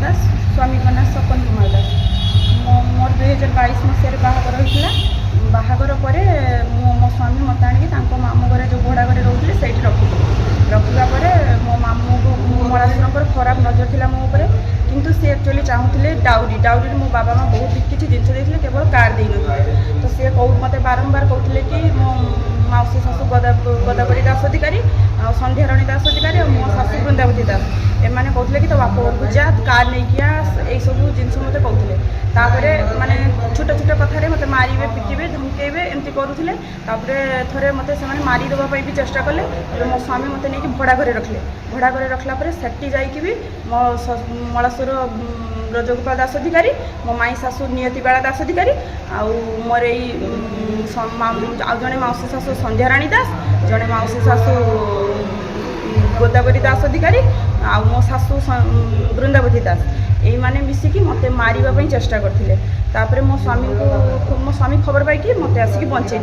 दास स्वामी ना सपन कुमार दास मोर 2022 मसीह बाहागर होता बाहागर पर मो स्वामी मत आणिक मामू घर जो भड़ा घरे रोते से रखा पर मो मामू मलासुर खराब नजर थी मो उपर किंतु सी एक्चुअली चाहूले डाउरी डाउरी मो बाबा माँ बहुत किसी जिन देते केवल कार दे न तो सी मत बारंबार कहते कि मो माउसी शाशु गदावरी दास अधिकारी संध्यारणी दास अधिकारी और मो शाशु वृंदावती दास एमाने कहते कि तो बाप घर जा कार नहीं यही सब जिन मत कहते तापर माने छोट छोट कथार मत मारे पिटे धमकेबे एमती करुले थे मत से मारिदेवाई भी चेष्टा कले मो स्वामी मत नहीं भड़ा घरे रखले भड़ा घरे रखला सेठी जाकि मो मलासुर ब्रजगोपाल दास अधिकारी मो माई शाशु नियतिबाला दास अधिकारी आउ मोर जड़े मौसी शाशु संध्याराणी दास जड़े मौसी शाशु गोदावरी दास अधिकारी आउ मो शाशु वृंदावती दास यही मैंने मिसिकी मत मारे चेष्टा करते तापर मो स्वामी खबर पाई मत आसिक बचे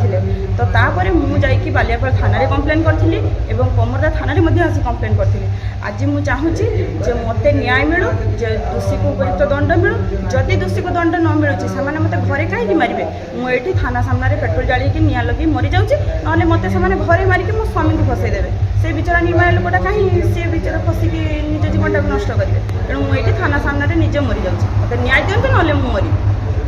तो तापर मुझे बालियापाल थाना कंप्लेन करी और कमरदा थाना आसी कंप्लेन करी आज मुझे चाहूँगी जे मत न्याय मिलू जे दोषी को उपयुक्त दंड मिलू जदि दोषी को दंड न मिलूँ से मत घरे कहीं मारे मुझे थाना सामने पेट्रोल जाड़ी निआ लगे मरी जाऊँगी ना मत से घरे मारिक मो स्वामी को फसईदेवे से बिचरा निर्माण लोकटा कहीं सी बिचरा फसिकी निज जीवन टाक नष्ट करेंगे तेणु मुझे थाना सामने निजे मरी जाऊँगी मत न्याय दिंतु ना मरी